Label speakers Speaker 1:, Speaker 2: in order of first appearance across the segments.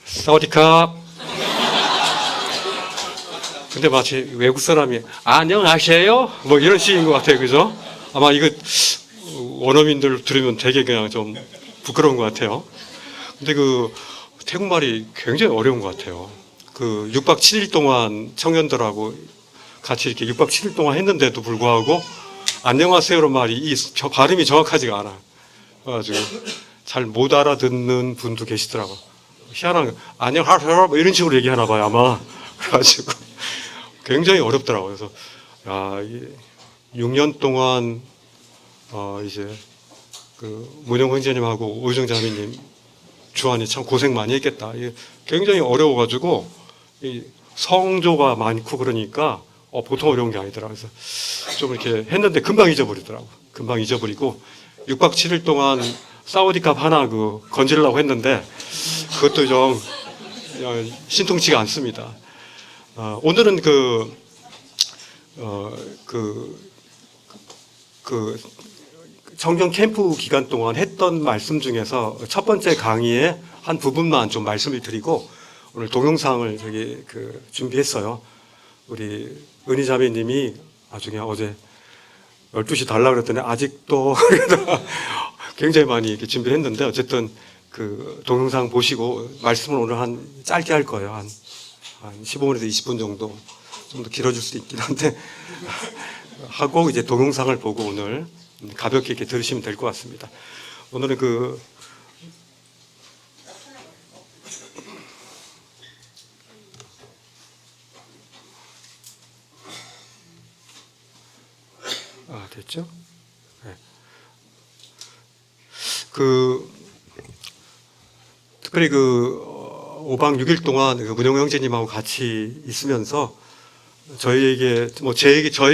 Speaker 1: 사와디캅. 근데 마치 외국 사람이 안녕하세요? 뭐 이런 식인 것 같아요. 그죠? 아마 이거 원어민들 들으면 되게 그냥 좀 부끄러운 것 같아요. 근데 그 태국말이 굉장히 어려운 것 같아요. 그 6박 7일 동안 청년들하고 같이 이렇게 6박 7일 동안 했는데도 불구하고 안녕하세요로 말이 발음이 정확하지가 않아. 그래가지고 잘 못 알아듣는 분도 계시더라고. 희한한 거. 안녕하세요 뭐 이런 식으로 얘기하나 봐요 아마. 그래가지고 굉장히 어렵더라고요. 그래서 야, 6년 동안 이제 그 문영 형제님하고 오유정 자매님 주한이 참 고생 많이 했겠다. 이게 굉장히 어려워가지고 이 성조가 많고 그러니까 보통 어려운 게 아니더라. 그래서 좀 이렇게 했는데 금방 잊어버리더라고. 금방 잊어버리고 6박 7일 동안 사우디캅 하나 그 건지려고 했는데 그것도 좀 신통치가 않습니다. 오늘은 그 청년 캠프 기간 동안 했던 말씀 중에서 첫 번째 강의의 한 부분만 좀 말씀을 드리고 오늘 동영상을 저기 준비했어요. 우리 은희 자매님이 나중에 어제 12시 달라 그랬더니 아직도 굉장히 많이 이렇게 준비했는데 어쨌든 그 동영상 보시고 말씀을 오늘 한 짧게 할 거예요. 한 15분에서 20분 정도 좀 더 길어질 수도 있긴 한데 하고 이제 동영상을 보고 오늘 가볍게 이렇게 들으시면 될 것 같습니다. 오늘은 됐죠? 네. 특별히 5박 6일 동안 문영 형제님하고 같이 있으면서 저에게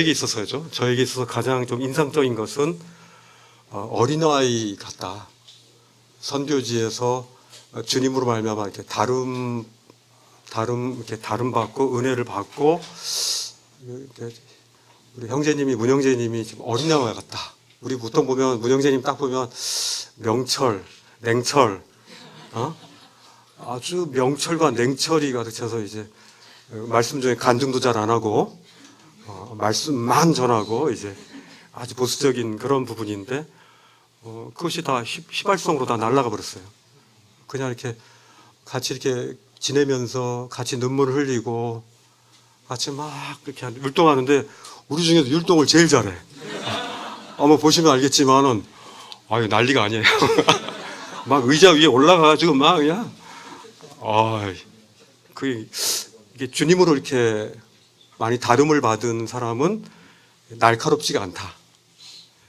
Speaker 1: 있어서죠. 저에게 있어서 가장 좀 인상적인 것은 어린아이 같다. 선교지에서 주님으로 말미암아 이렇게 이렇게 다름 받고 은혜를 받고 우리 형제님이 문형제님이 지금 어린아이 같다. 우리 보통 보면 문형제님 딱 보면 명철, 냉철, 아주 명철과 냉철이 가득 차서 이제 말씀 중에 간증도 잘 안 하고 말씀만 전하고 이제 아주 보수적인 그런 부분인데 그것이 다 휘발성으로 다 날아가 버렸어요. 그냥 이렇게 같이 이렇게 지내면서 같이 눈물을 흘리고 같이 막 이렇게 율동하는데 우리 중에도 율동을 제일 잘해. 아마 보시면 알겠지만은 이거 난리가 아니에요. 막 의자 위에 올라가가지고 막 그냥 이게 주님으로 이렇게 많이 다름을 받은 사람은 날카롭지가 않다.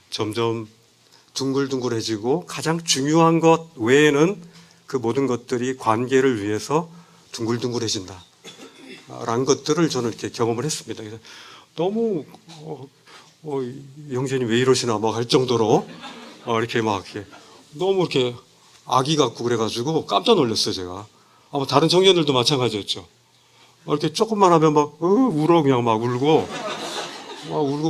Speaker 1: 점점 둥글둥글해지고 가장 중요한 것 외에는 그 모든 것들이 관계를 위해서 둥글둥글해진다. 라는 것들을 저는 이렇게 경험을 했습니다. 그래서 너무 형제님 왜 이러시나 막 할 정도로 이렇게 막 이렇게 너무 이렇게 아기 같고 그래가지고 깜짝 놀랐어요 제가. 아마 다른 청년들도 마찬가지였죠. 이렇게 조금만 하면 막 울어 그냥 막 울고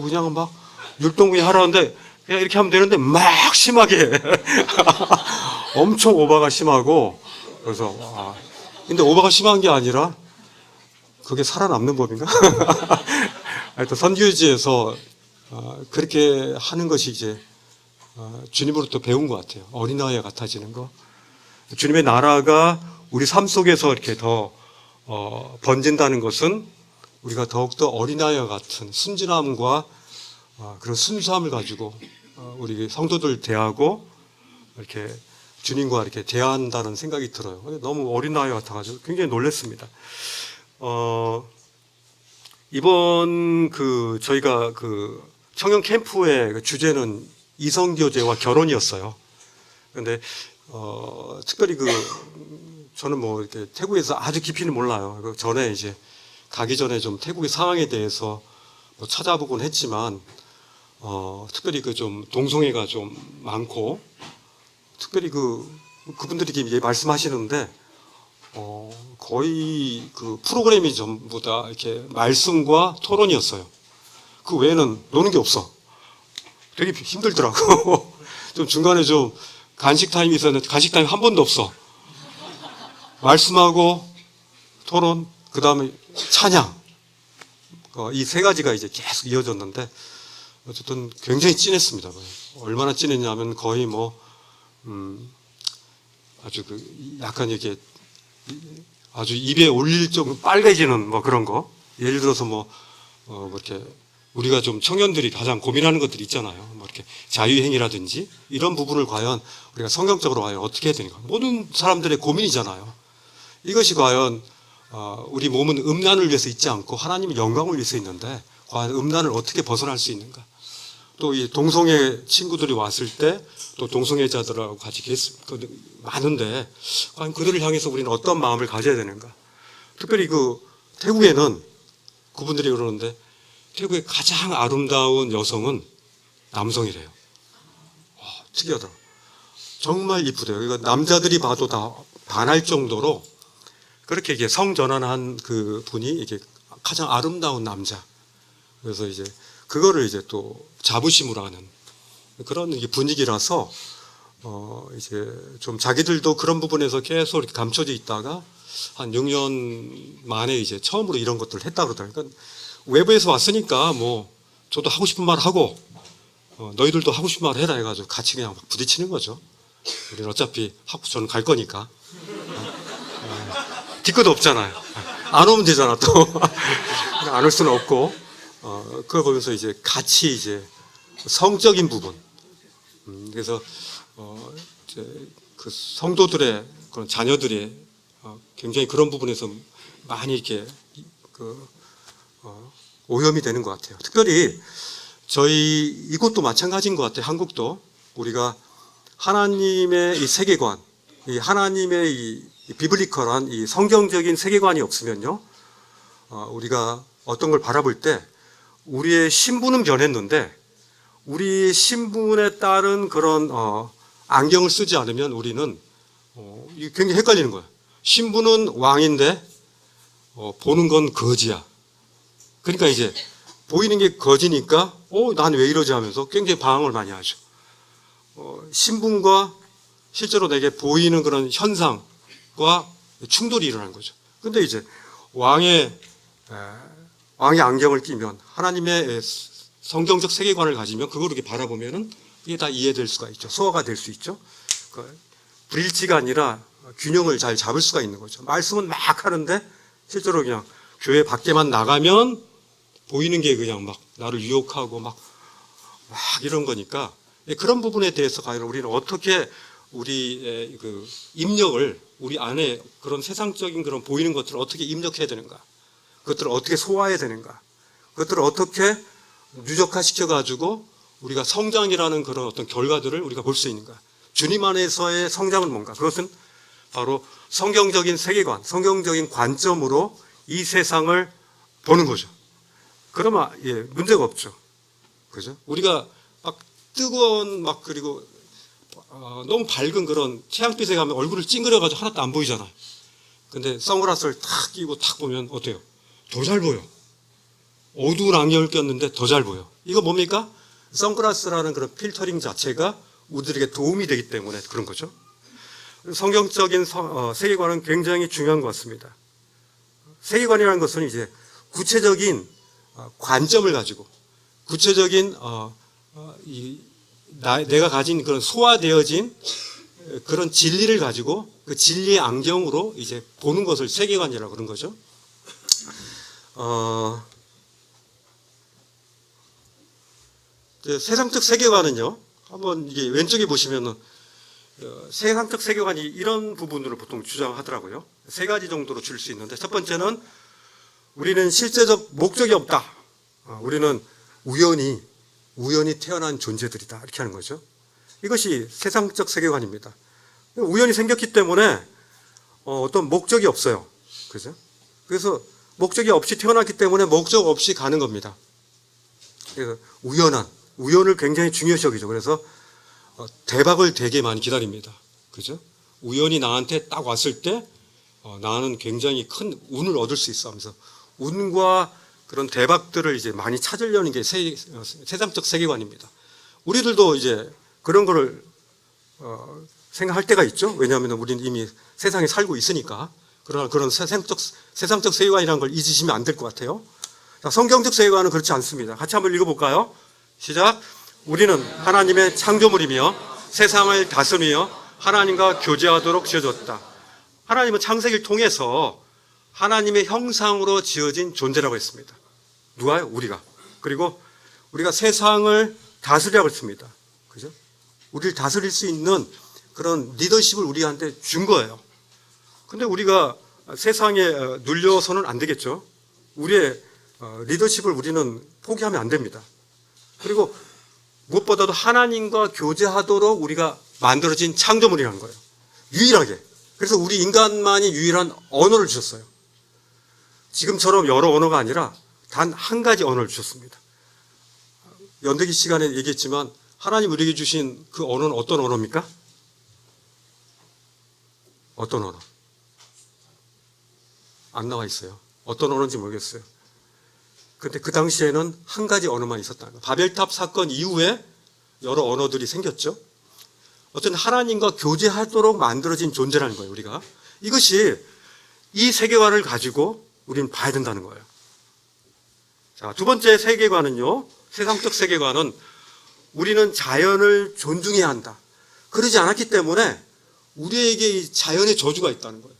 Speaker 1: 그냥 막 율동 그냥 하라는데 그냥 이렇게 하면 되는데 막 심하게 엄청 오바가 심하고 그래서 근데 오바가 심한 게 아니라 그게 살아남는 법인가? 하여튼 선교지에서 그렇게 하는 것이 이제 주님으로부터 배운 것 같아요. 어린아이 같아지는 거. 주님의 나라가 우리 삶 속에서 이렇게 더 번진다는 것은 우리가 더욱더 어린아이와 같은 순진함과 그런 순수함을 가지고 우리 성도들 대하고 이렇게 주님과 이렇게 대한다는 생각이 들어요. 너무 어린아이 같아가지고 굉장히 놀랐습니다. 이번 저희가 청년 캠프의 주제는 이성교제와 결혼이었어요. 그런데 특별히 저는 뭐 이렇게 태국에서 아주 깊이는 몰라요. 그 전에 이제 가기 전에 좀 태국의 상황에 대해서 뭐 찾아보곤 했지만 특별히 좀 동성애가 좀 많고 특별히 그분들이 이렇게 말씀하시는데 거의 프로그램이 전부 다 이렇게 말씀과 토론이었어요. 그 외에는 노는 게 없어. 되게 힘들더라고. 좀 중간에 좀 간식 타임이 있었는데 간식 타임 한 번도 없어. 말씀하고 토론, 그 다음에 찬양. 이 세 가지가 이제 계속 이어졌는데, 어쨌든 굉장히 진했습니다. 얼마나 진했냐면 거의 아주 약간 이렇게 아주 입에 올릴 정도 빨개지는 그런 거. 예를 들어서 이렇게 우리가 좀 청년들이 가장 고민하는 것들이 있잖아요. 이렇게 자유행위라든지 이런 부분을 과연 우리가 성경적으로 과연 어떻게 해야 되는가. 모든 사람들의 고민이잖아요. 이것이 과연 우리 몸은 음란을 위해서 있지 않고 하나님의 영광을 위해서 있는데 과연 음란을 어떻게 벗어날 수 있는가. 또 이 동성애 친구들이 왔을 때 또 동성애자들하고 같이 많은데 과연 그들을 향해서 우리는 어떤 마음을 가져야 되는가. 특별히 태국에는 그분들이 그러는데 태국의 가장 아름다운 여성은 남성이래요. 특이하더라고요. 정말 이쁘대요. 이거 남자들이 봐도 다 반할 정도로 그렇게 이게 성전환한 그 분이 이게 가장 아름다운 남자. 그래서 이제 그거를 이제 또 자부심으로 하는 그런 분위기라서 이제 좀 자기들도 그런 부분에서 계속 이렇게 감춰져 있다가 한 6년 만에 이제 처음으로 이런 것들을 했다 그러더라고요. 그러니까 외부에서 왔으니까 저도 하고 싶은 말 하고 너희들도 하고 싶은 말 해라 해가지고 같이 그냥 부딪히는 거죠. 우리는 어차피 저는 갈 거니까. 뒤끝 없잖아요. 안 오면 되잖아 또. 안 올 수는 없고. 그걸 보면서 이제 같이 이제 성적인 부분. 그래서 이제 그 성도들의 그런 자녀들의 굉장히 그런 부분에서 많이 이렇게 오염이 되는 것 같아요. 특별히 저희 이곳도 마찬가지인 것 같아요. 한국도 우리가 하나님의 이 세계관, 이 하나님의 이 비블리컬한 이 성경적인 세계관이 없으면요, 우리가 어떤 걸 바라볼 때 우리의 신분은 변했는데 우리 신분에 따른 그런 안경을 쓰지 않으면 우리는 이게 굉장히 헷갈리는 거예요. 신분은 왕인데 보는 건 거지야. 그러니까 이제 보이는 게 거지니까 난 왜 이러지 하면서 굉장히 방황을 많이 하죠. 신분과 실제로 내게 보이는 그런 현상과 충돌이 일어나는 거죠. 근데 이제 왕의 안경을 끼면 하나님의 성경적 세계관을 가지면 그걸 이렇게 바라보면은 이게 다 이해될 수가 있죠. 소화가 될 수 있죠. 불일치가 아니라 균형을 잘 잡을 수가 있는 거죠. 말씀은 막 하는데 실제로 그냥 교회 밖에만 나가면 보이는 게 그냥 막 나를 유혹하고 막 이런 거니까 그런 부분에 대해서 과연 우리는 어떻게 우리의 입력을 우리 안에 그런 세상적인 그런 보이는 것들을 어떻게 입력해야 되는가, 그것들을 어떻게 소화해야 되는가, 그것들을 어떻게 누적화시켜가지고 우리가 성장이라는 그런 어떤 결과들을 우리가 볼 수 있는가. 주님 안에서의 성장은 뭔가. 그것은 바로 성경적인 세계관, 성경적인 관점으로 이 세상을 보는 거죠. 그러면 문제가 없죠. 그죠? 우리가 막 뜨거운 그리고 너무 밝은 그런 태양빛에 가면 얼굴을 찡그려가지고 하나도 안 보이잖아요. 근데 선글라스를 탁 끼고 탁 보면 어때요? 더 잘 보여. 어두운 안경을 꼈는데 더 잘 보여. 이거 뭡니까? 선글라스라는 그런 필터링 자체가 우리들에게 도움이 되기 때문에 그런 거죠. 성경적인 세계관은 굉장히 중요한 것 같습니다. 세계관이라는 것은 이제 구체적인 관점을 가지고 구체적인 내가 가진 그런 소화되어진 그런 진리를 가지고 그 진리의 안경으로 이제 보는 것을 세계관이라고 그런 거죠. 세상적 세계관은요, 한번 이게 왼쪽에 보시면은 세상적 세계관이 이런 부분으로 보통 주장하더라고요. 세 가지 정도로 줄 수 있는데, 첫 번째는 우리는 실제적 목적이 없다. 우리는 우연히 태어난 존재들이다. 이렇게 하는 거죠. 이것이 세상적 세계관입니다. 우연히 생겼기 때문에 어떤 목적이 없어요. 그죠? 그래서 목적이 없이 태어났기 때문에 목적 없이 가는 겁니다. 그래서 우연을 굉장히 중요시 여기죠. 그래서 대박을 되게 많이 기다립니다. 그죠? 우연히 나한테 딱 왔을 때 나는 굉장히 큰 운을 얻을 수 있어 하면서 운과 그런 대박들을 이제 많이 찾으려는 게 세상적 세계관입니다. 우리들도 이제 그런 거를 생각할 때가 있죠. 왜냐하면 우리는 이미 세상에 살고 있으니까. 그러나 그런 세상적 세계관이라는 걸 잊으시면 안 될 것 같아요. 자, 성경적 세계관은 그렇지 않습니다. 같이 한번 읽어볼까요? 시작. 우리는 하나님의 창조물이며 세상을 다스리며 하나님과 교제하도록 지어졌다. 하나님은 창세기를 통해서 하나님의 형상으로 지어진 존재라고 했습니다. 누가요? 우리가. 그리고 우리가 세상을 다스리라고 했습니다. 그죠? 우리를 다스릴 수 있는 그런 리더십을 우리한테 준 거예요. 근데 우리가 세상에 눌려서는 안 되겠죠. 우리의 리더십을 우리는 포기하면 안 됩니다. 그리고 무엇보다도 하나님과 교제하도록 우리가 만들어진 창조물이라는 거예요. 유일하게. 그래서 우리 인간만이 유일한 언어를 주셨어요. 지금처럼 여러 언어가 아니라 단 한 가지 언어를 주셨습니다. 연대기 시간에 얘기했지만 하나님 우리에게 주신 그 언어는 어떤 언어입니까? 어떤 언어? 안 나와 있어요. 어떤 언어인지 모르겠어요. 근데 그 당시에는 한 가지 언어만 있었다는 거예요. 바벨탑 사건 이후에 여러 언어들이 생겼죠. 어쨌든 하나님과 교제하도록 만들어진 존재라는 거예요, 우리가. 이것이 이 세계관을 가지고 우리는 봐야 된다는 거예요. 자, 두 번째 세계관은요, 세상적 세계관은 우리는 자연을 존중해야 한다. 그러지 않았기 때문에 우리에게 이 자연의 저주가 있다는 거예요.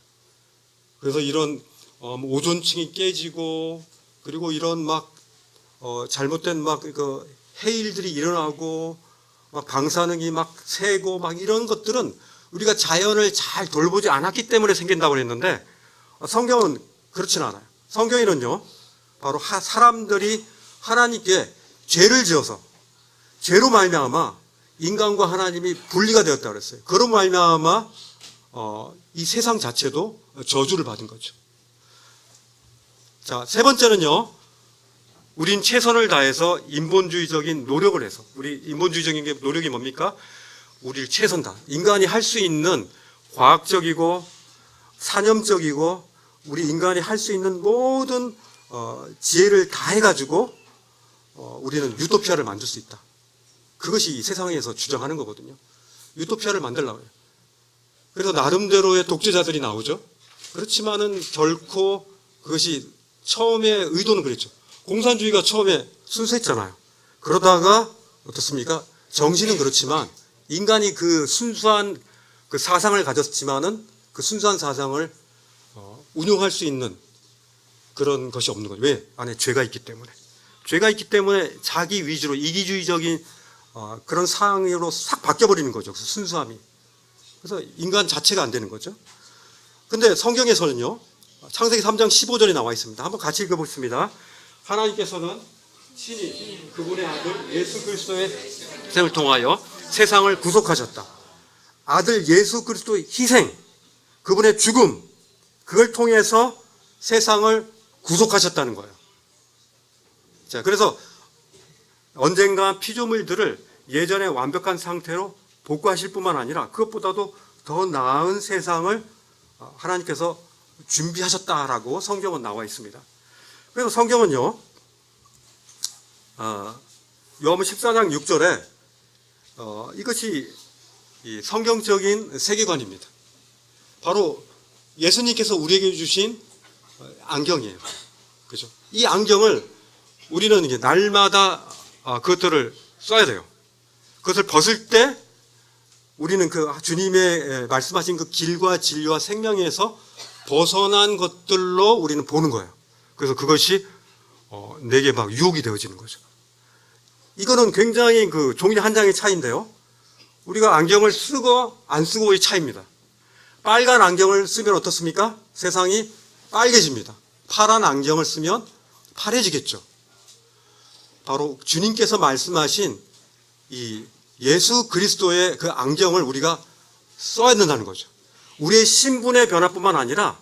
Speaker 1: 그래서 이런 오존층이 깨지고 그리고 이런 잘못된 해일들이 일어나고 방사능이 새고 이런 것들은 우리가 자연을 잘 돌보지 않았기 때문에 생긴다고 했는데 성경은 그렇지는 않아요. 성경에는요, 바로 사람들이 하나님께 죄를 지어서 죄로 말미암아 인간과 하나님이 분리가 되었다고 그랬어요. 그로 말미암아 이 세상 자체도 저주를 받은 거죠. 자, 세 번째는요, 우린 최선을 다해서 인본주의적인 노력을 해서, 우리 인본주의적인 노력이 뭡니까? 우리를 최선 다. 인간이 할 수 있는 과학적이고 산염적이고 우리 인간이 할 수 있는 모든 지혜를 다 해가지고 우리는 유토피아를 만들 수 있다. 그것이 이 세상에서 주장하는 거거든요. 유토피아를 만들려고 해요. 그래서 나름대로의 독재자들이 나오죠. 그렇지만은 결코 그것이 처음에 의도는 그랬죠. 공산주의가 처음에 순수했잖아요. 그러다가 어떻습니까? 정신은 그렇지만 인간이 그 순수한 그 사상을 가졌지만은 그 순수한 사상을 운용할 수 있는 그런 것이 없는 거죠. 왜? 안에 죄가 있기 때문에. 죄가 있기 때문에 자기 위주로 이기주의적인 그런 상황으로 싹 바뀌어버리는 거죠. 그 순수함이. 그래서 인간 자체가 안 되는 거죠. 근데 성경에서는요, 창세기 3장 15절에 나와 있습니다. 한번 같이 읽어보겠습니다. 하나님께서는 친히 그분의 아들 예수 그리스도의 희생을 통하여 세상을 구속하셨다. 아들 예수 그리스도의 희생, 그분의 죽음, 그걸 통해서 세상을 구속하셨다는 거예요. 자, 그래서 언젠가 피조물들을 예전의 완벽한 상태로 복구하실 뿐만 아니라 그것보다도 더 나은 세상을 하나님께서 준비하셨다라고 성경은 나와 있습니다. 그래서 성경은요, 요한복음 14장 6절에 이것이 이 성경적인 세계관입니다. 바로 예수님께서 우리에게 주신 안경이에요. 그죠? 이 안경을 우리는 이제 날마다 그것들을 써야 돼요. 그것을 벗을 때 우리는 그 주님의 말씀하신 그 길과 진리와 생명에서 벗어난 것들로 우리는 보는 거예요. 그래서 그것이 내게 유혹이 되어지는 거죠. 이거는 굉장히 그 종이 한 장의 차이인데요. 우리가 안경을 쓰고 안 쓰고의 차이입니다. 빨간 안경을 쓰면 어떻습니까? 세상이 빨개집니다. 파란 안경을 쓰면 파래지겠죠. 바로 주님께서 말씀하신 이 예수 그리스도의 그 안경을 우리가 써야 된다는 거죠. 우리의 신분의 변화뿐만 아니라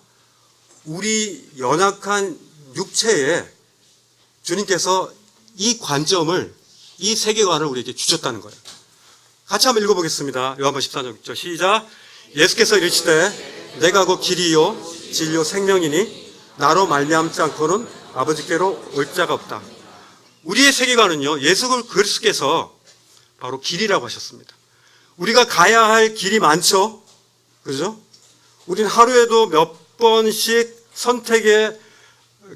Speaker 1: 우리 연약한 육체에 주님께서 이 관점을, 이 세계관을 우리에게 주셨다는 거예요. 같이 한번 읽어보겠습니다. 요한복음 14장 6절 시작. 예수께서 이르시되 내가 곧 길이요 진리요 생명이니 나로 말미암지 않고는 아버지께로 올 자가 없다. 우리의 세계관은요, 예수 그리스도께서 바로 길이라고 하셨습니다. 우리가 가야 할 길이 많죠. 그죠? 우리는 하루에도 몇 번씩 선택의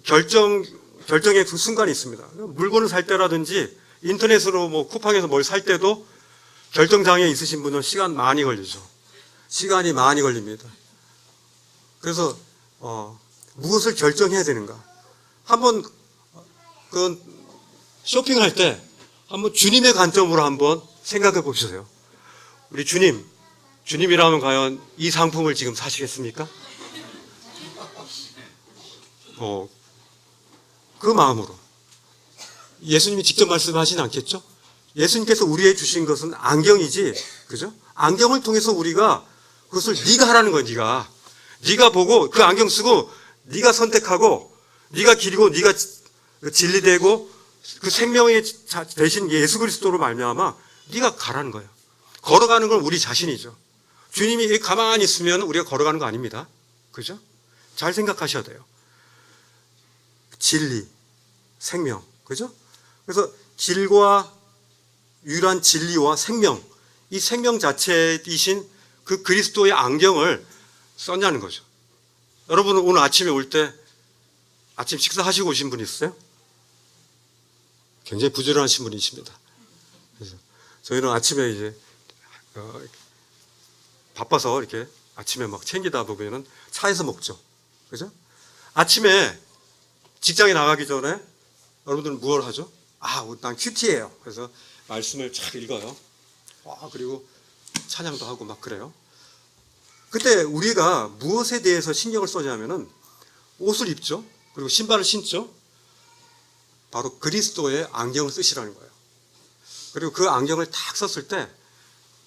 Speaker 1: 결정의 그 순간이 있습니다. 물건을 살 때라든지 인터넷으로 뭐 쿠팡에서 뭘 살 때도 결정장애 있으신 분은 시간이 많이 걸립니다. 그래서 무엇을 결정해야 되는가? 한번 그 쇼핑할 때 한번 주님의 관점으로 한번 생각해 보세요. 우리 주님이라면 과연 이 상품을 지금 사시겠습니까? 그 마음으로. 예수님이 직접 말씀하시진 않겠죠? 예수님께서 우리에게 주신 것은 안경이지, 그죠? 안경을 통해서 우리가 그것을 네가 하라는 거야, 네가 보고 그 안경 쓰고 네가 선택하고 네가 길이고 네가 진리되고 그 생명의 대신 예수 그리스도로 말미암아 네가 가라는 거예요. 걸어가는 건 우리 자신이죠. 주님이 가만히 있으면 우리가 걸어가는 거 아닙니다. 그죠? 잘 생각하셔야 돼요. 진리, 생명, 그죠? 그래서 길과 유일한 진리와 생명, 이 생명 자체이신 그 그리스도의 안경을 썼냐는 거죠. 여러분은 오늘 아침에 올 때 아침 식사하시고 오신 분 있어요? 굉장히 부지런하신 분이십니다. 그래서 저희는 아침에 이제 바빠서 이렇게 아침에 막 챙기다 보면은 차에서 먹죠. 그죠? 아침에 직장에 나가기 전에 여러분들은 무엇을 하죠? 난 큐티예요. 그래서 말씀을 쫙 읽어요. 그리고 찬양도 하고 막 그래요. 그때 우리가 무엇에 대해서 신경을 써냐면은 옷을 입죠. 그리고 신발을 신죠. 바로 그리스도의 안경을 쓰시라는 거예요. 그리고 그 안경을 딱 썼을 때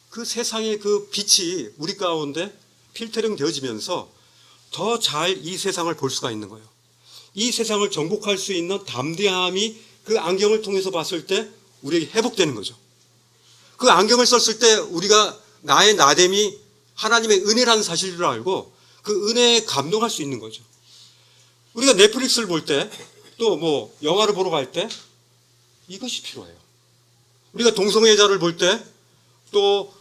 Speaker 1: 그 세상의 그 빛이 우리 가운데 필터링 되어지면서 더 잘 이 세상을 볼 수가 있는 거예요. 이 세상을 정복할 수 있는 담대함이 그 안경을 통해서 봤을 때 우리에게 회복되는 거죠. 그 안경을 썼을 때 우리가 나의 나됨이 하나님의 은혜라는 사실을 알고 그 은혜에 감동할 수 있는 거죠. 우리가 넷플릭스를 볼 때 또 뭐 영화를 보러 갈 때 이것이 필요해요. 우리가 동성애자를 볼 때 또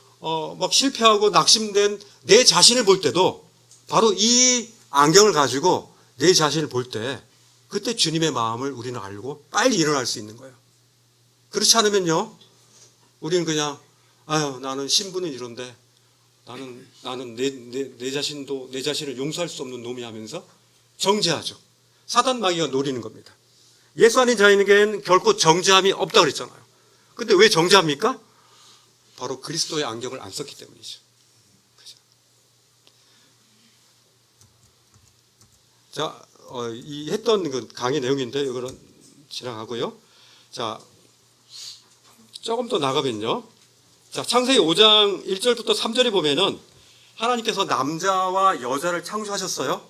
Speaker 1: 막 실패하고 낙심된 내 자신을 볼 때도 바로 이 안경을 가지고 내 자신을 볼 때 그때 주님의 마음을 우리는 알고 빨리 일어날 수 있는 거예요. 그렇지 않으면요, 우리는 그냥 나는 신분은 이런데 나는 내 자신을 용서할 수 없는 놈이 하면서 정죄하죠. 사단 마귀가 노리는 겁니다. 예수 아닌 자에게는 결코 정죄함이 없다고 그랬잖아요. 근데 왜 정죄합니까? 바로 그리스도의 안경을 안 썼기 때문이죠. 그죠? 자, 이 했던 그 강의 내용인데 이거는 지나가고요. 자, 조금 더 나가면요. 자, 창세기 5장 1절부터 3절에 보면은 하나님께서 남자와 여자를 창조하셨어요.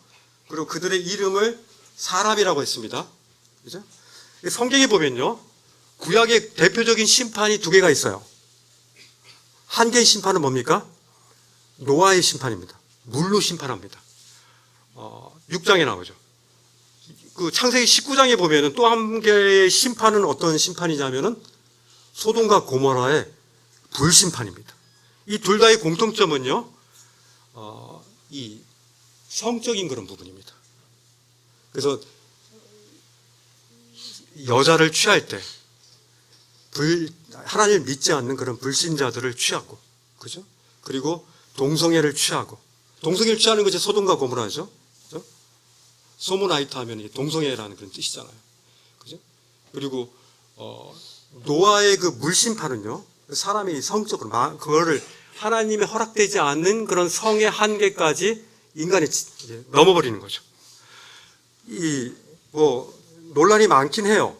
Speaker 1: 그리고 그들의 이름을 사람이라고 했습니다. 그죠? 성경에 보면요, 구약의 대표적인 심판이 두 개가 있어요. 한 개의 심판은 뭡니까? 노아의 심판입니다. 물로 심판합니다. 6장에 나오죠. 그 창세기 19장에 보면은 또 한 개의 심판은 어떤 심판이냐면은 소돔과 고모라의 불심판입니다. 이 둘 다의 공통점은요, 이 성적인 그런 부분입니다. 그래서 여자를 취할 때 하나님을 믿지 않는 그런 불신자들을 취하고, 그죠? 그리고 동성애를 취하고, 동성애를 취하는 것이 소돔과 고모라죠. 그죠? 소모나이트 하면 동성애라는 그런 뜻이잖아요. 그죠? 그리고 노아의 그 물심판은요, 사람이 성적으로 그거를 하나님의 허락되지 않는 그런 성의 한계까지 인간이 넘어버리는 거죠. 논란이 많긴 해요.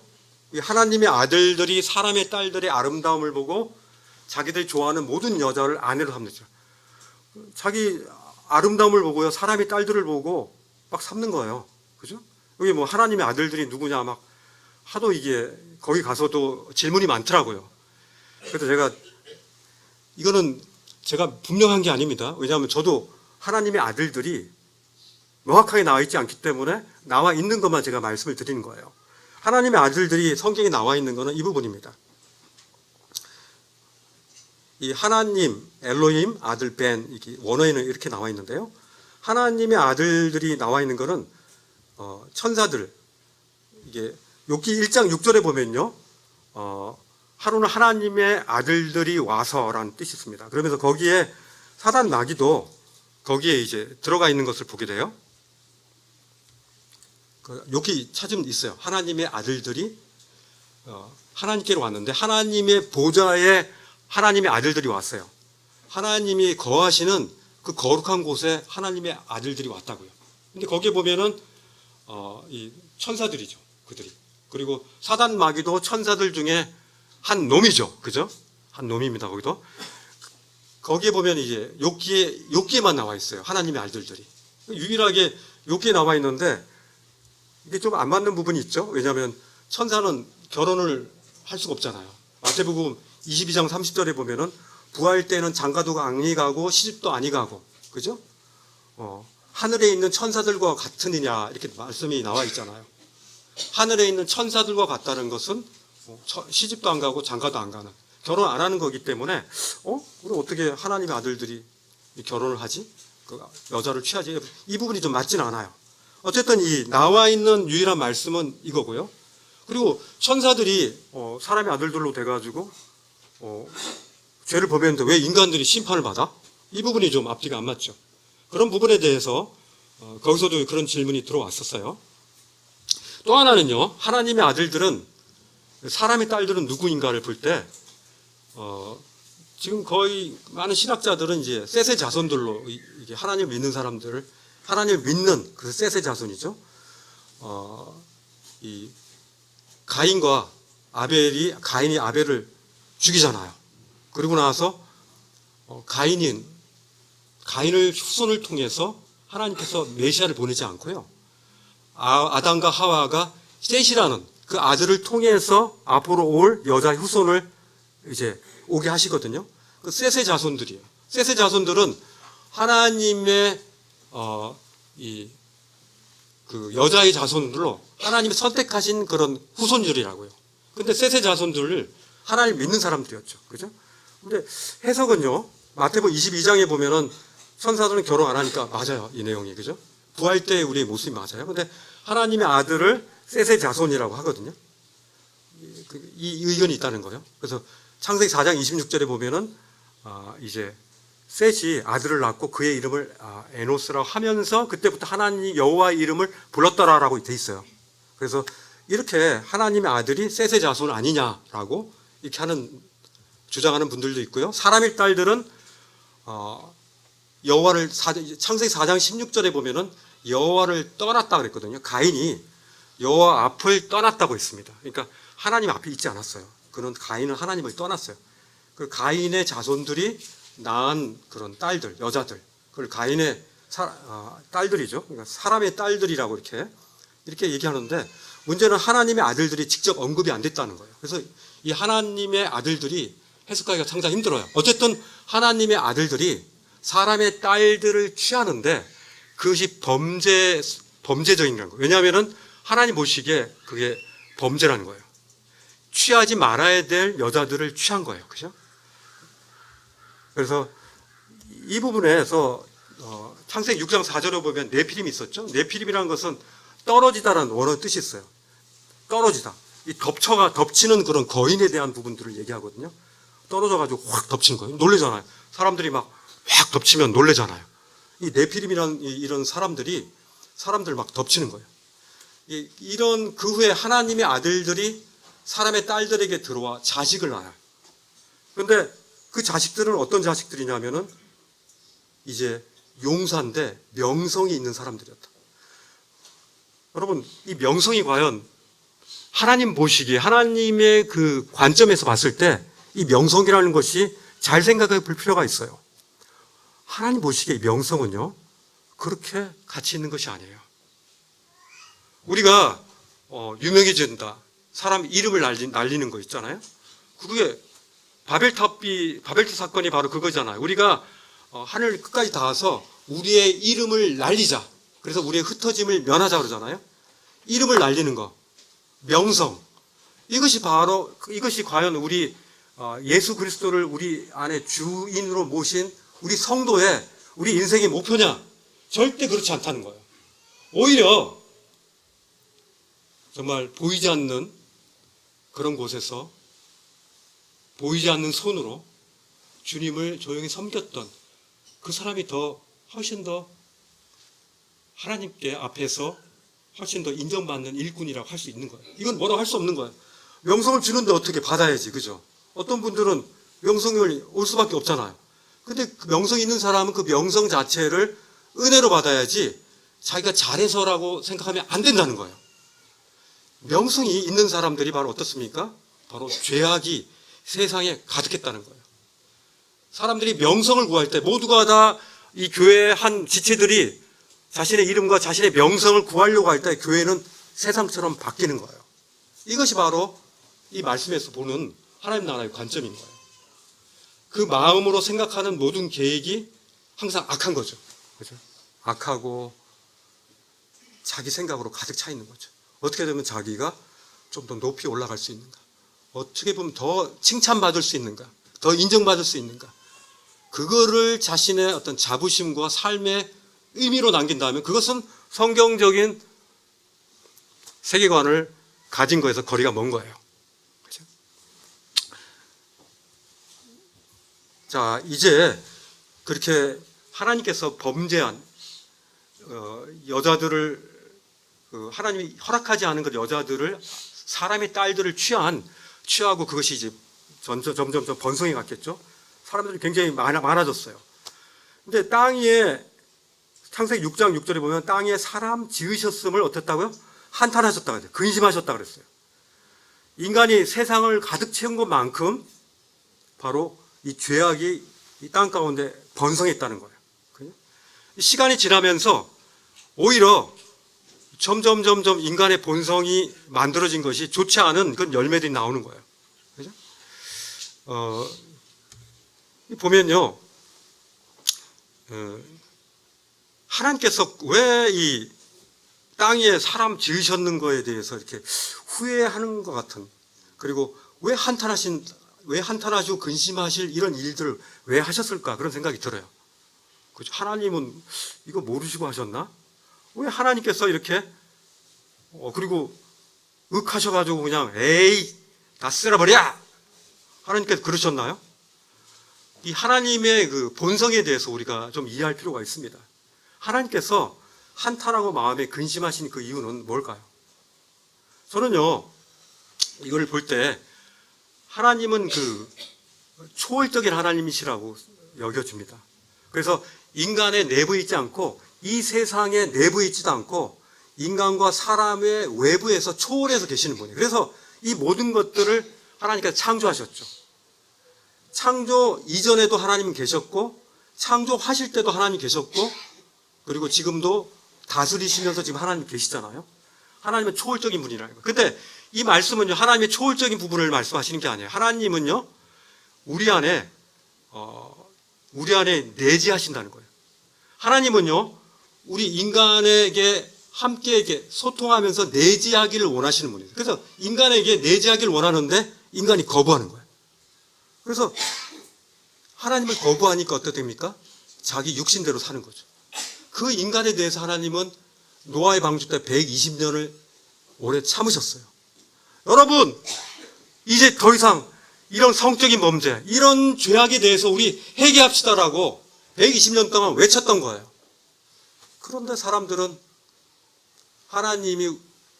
Speaker 1: 하나님의 아들들이 사람의 딸들의 아름다움을 보고 자기들이 좋아하는 모든 여자를 아내로 삼는죠. 자기 아름다움을 보고요, 사람의 딸들을 보고 막 삼는 거예요. 그죠? 여기 뭐 하나님의 아들들이 누구냐 막 하도 이게 거기 가서도 질문이 많더라고요. 그래서 이거는 제가 분명한 게 아닙니다. 왜냐하면 저도 하나님의 아들들이 명확하게 나와 있지 않기 때문에 나와 있는 것만 제가 말씀을 드리는 거예요. 하나님의 아들들이 성경에 나와 있는 것은 이 부분입니다. 이 하나님, 엘로힘, 아들 벤, 원어에는 이렇게 나와 있는데요. 하나님의 아들들이 나와 있는 거는 천사들, 이게 욥기 1장 6절에 보면요, 하루는 하나님의 아들들이 와서라는 뜻이 있습니다. 그러면서 거기에 사단 마귀도 거기에 이제 들어가 있는 것을 보게 돼요. 욥기 찾으면 있어요. 하나님의 아들들이 하나님께로 왔는데 하나님의 보좌에 하나님의 아들들이 왔어요. 하나님이 거하시는 그 거룩한 곳에 하나님의 아들들이 왔다고요. 근데 거기에 보면은 이 천사들이죠, 그들이. 그리고 사단 마귀도 천사들 중에 한 놈이죠, 그죠? 한 놈입니다. 거기에 보면 이제 욥기에만 나와 있어요. 하나님의 아들들이 유일하게 욥기에 나와 있는데 이게 좀 안 맞는 부분이 있죠. 왜냐하면 천사는 결혼을 할 수가 없잖아요. 마태복음 22장 30절에 보면은 부활 때는 장가도 아니 가고 시집도 아니 가고, 그죠? 하늘에 있는 천사들과 같으느냐 이렇게 말씀이 나와 있잖아요. 하늘에 있는 천사들과 같다는 것은 시집도 안 가고 장가도 안 가는, 결혼 안 하는 거기 때문에 우리 어떻게 하나님의 아들들이 결혼을 하지? 그 여자를 취하지? 이 부분이 좀 맞지는 않아요. 어쨌든 이 나와 있는 유일한 말씀은 이거고요. 그리고 천사들이 사람의 아들들로 돼가지고 죄를 범했는데 왜 인간들이 심판을 받아? 이 부분이 좀 앞뒤가 안 맞죠. 그런 부분에 대해서 거기서도 그런 질문이 들어왔었어요. 또 하나는요, 하나님의 아들들은, 사람의 딸들은 누구인가를 볼 때 지금 거의 많은 신학자들은 이제 셋의 자손들로, 이게 하나님을 믿는 사람들을, 하나님을 믿는 그 셋의 자손이죠. 이 가인이 아벨을 죽이잖아요. 그리고 나서 가인을 후손을 통해서 하나님께서 메시아를 보내지 않고요, 아담과 하와가 셋이라는 그 아들을 통해서 앞으로 올 여자의 후손을 이제 오게 하시거든요. 그 셋의 자손들이에요. 셋의 자손들은 하나님의 그 여자의 자손들로 하나님이 선택하신 그런 후손들이라고요. 근데 셋의 자손들을 하나님 믿는 사람들이었죠. 그죠? 근데 해석은요, 마태복음 22장에 보면은 천사들은 결혼 안 하니까 맞아요. 이 내용이. 그죠? 부활 때 우리의 모습이 맞아요. 근데 하나님의 아들을 셋의 자손이라고 하거든요. 이 의견이 있다는 거예요. 그래서 창세기 4장 26절에 보면은 이제 셋이 아들을 낳고 그의 이름을 에노스라고 하면서 그때부터 하나님 여호와의 이름을 불렀더라라고 돼 있어요. 그래서 이렇게 하나님의 아들이 셋의 자손 아니냐라고 이렇게 주장하는 분들도 있고요. 사람의 딸들은 여호와를, 창세기 4장 16절에 보면은 여호와를 떠났다 그랬거든요. 가인이 여호와 앞을 떠났다고 했습니다. 그러니까 하나님 앞에 있지 않았어요. 그는 가인은 하나님을 떠났어요. 그 가인의 자손들이 낳은 그런 딸들, 여자들, 그걸 가인의 딸들이죠. 그러니까 사람의 딸들이라고 이렇게 얘기하는데, 문제는 하나님의 아들들이 직접 언급이 안 됐다는 거예요. 그래서 이 하나님의 아들들이 해석하기가 상당히 힘들어요. 어쨌든 하나님의 아들들이 사람의 딸들을 취하는데 그것이 범죄적인 거예요. 왜냐하면은 하나님 보시기에 그게 범죄라는 거예요. 취하지 말아야 될 여자들을 취한 거예요. 그죠? 그래서 이 부분에서 창세기 6장 4절에 보면 네피림이 있었죠. 네피림이라는 것은 떨어지다라는 원어의 뜻이 있어요. 떨어지다. 이 덮치는 그런 거인에 대한 부분들을 얘기하거든요. 떨어져가지고 확 덮치는 거예요. 놀래잖아요. 사람들이 막 확 덮치면 놀래잖아요. 이 네피림이라는 이런 사람들 막 덮치는 거예요. 이런 그 후에 하나님의 아들들이 사람의 딸들에게 들어와 자식을 낳아요. 그런데 그 자식들은 어떤 자식들이냐면은 이제 용사인데 명성이 있는 사람들이었다. 여러분, 이 명성이 과연 하나님 보시기에, 하나님의 그 관점에서 봤을 때 이 명성이라는 것이 잘 생각해 볼 필요가 있어요. 하나님 보시기에 이 명성은요, 그렇게 가치 있는 것이 아니에요. 우리가 유명해진다, 사람 이름을 날리는 거 있잖아요. 그게 바벨탑 사건이 바로 그거잖아요. 우리가 하늘 끝까지 닿아서 우리의 이름을 날리자, 그래서 우리의 흩어짐을 면하자 그러잖아요. 이름을 날리는 거, 명성, 이것이 과연 우리 예수 그리스도를 우리 안에 주인으로 모신 우리 성도의, 우리 인생의 목표냐? 절대 그렇지 않다는 거예요. 오히려 정말 보이지 않는 그런 곳에서 보이지 않는 손으로 주님을 조용히 섬겼던 그 사람이 훨씬 더 하나님께 앞에서 훨씬 더 인정받는 일꾼이라고 할 수 있는 거예요. 이건 뭐라고 할 수 없는 거예요. 명성을 주는데 어떻게 받아야지, 그죠? 어떤 분들은 명성을 올 수밖에 없잖아요. 근데 그 명성이 있는 사람은 그 명성 자체를 은혜로 받아야지 자기가 잘해서라고 생각하면 안 된다는 거예요. 명성이 있는 사람들이 바로 어떻습니까? 바로 죄악이 세상에 가득했다는 거예요. 사람들이 명성을 구할 때 모두가 다 이 교회의 한 지체들이 자신의 이름과 자신의 명성을 구하려고 할 때 교회는 세상처럼 바뀌는 거예요. 이것이 바로 이 말씀에서 보는 하나님 나라의 관점인 거예요. 그 마음으로 생각하는 모든 계획이 항상 악한 거죠. 그죠? 악하고 자기 생각으로 가득 차 있는 거죠. 어떻게 되면 자기가 좀 더 높이 올라갈 수 있는가? 어떻게 보면 더 칭찬받을 수 있는가? 더 인정받을 수 있는가? 그거를 자신의 어떤 자부심과 삶의 의미로 남긴다면 그것은 성경적인 세계관을 가진 거에서 거리가 먼 거예요. 그렇죠? 자, 이제 그렇게 하나님께서 범죄한 여자들을 하나님이 허락하지 않은 그 여자들을 사람의 딸들을 취하고 그것이 이제 점점 번성해 갔겠죠. 사람들이 굉장히 많아졌어요. 근데 땅 위에 창세기 6장 6절에 보면 땅 위에 사람 지으셨음을 어땠다고요? 한탄하셨다고 그랬어요. 근심하셨다고 그랬어요. 인간이 세상을 가득 채운 것만큼 바로 이 죄악이 이 땅 가운데 번성했다는 거예요. 시간이 지나면서 오히려 점점 인간의 본성이 만들어진 것이 좋지 않은 그런 열매들이 나오는 거예요. 그죠? 보면요, 하나님께서 왜 이 땅 위에 사람 지으셨는 거에 대해서 이렇게 후회하는 것 같은, 그리고 왜 한탄하시고 근심하실 이런 일들을 왜 하셨을까 그런 생각이 들어요. 그죠? 하나님은 이거 모르시고 하셨나? 왜 하나님께서 이렇게 그리고 윽하셔가지고 그냥 에이 다 쓸어버려! 하나님께서 그러셨나요? 이 하나님의 그 본성에 대해서 우리가 좀 이해할 필요가 있습니다. 하나님께서 한탄하고 마음에 근심하신 그 이유는 뭘까요? 저는요, 이걸 볼 때 하나님은 그 초월적인 하나님이시라고 여겨집니다. 그래서 인간의 내부에 있지 않고 이 세상의 내부에 있지도 않고 인간과 사람의 외부에서 초월해서 계시는 분이에요. 그래서 이 모든 것들을 하나님께서 창조하셨죠. 창조 이전에도 하나님은 계셨고 창조하실 때도 하나님 계셨고 그리고 지금도 다스리시면서 지금 하나님 계시잖아요. 하나님은 초월적인 분이라는 거예요. 근데 이 말씀은요, 하나님의 초월적인 부분을 말씀하시는 게 아니에요. 하나님은요, 우리 안에 내재하신다는 거예요. 하나님은요, 우리 인간에게 함께 소통하면서 내재하기를 원하시는 분이에요. 그래서 인간에게 내재하기를 원하는데 인간이 거부하는 거예요. 그래서 하나님을 거부하니까 어떻게 됩니까? 자기 육신대로 사는 거죠. 그 인간에 대해서 하나님은 노아의 방주 때 120년을 오래 참으셨어요. 여러분, 이제 더 이상 이런 성적인 범죄, 이런 죄악에 대해서 우리 회개합시다라고 120년 동안 외쳤던 거예요. 그런데 사람들은 하나님이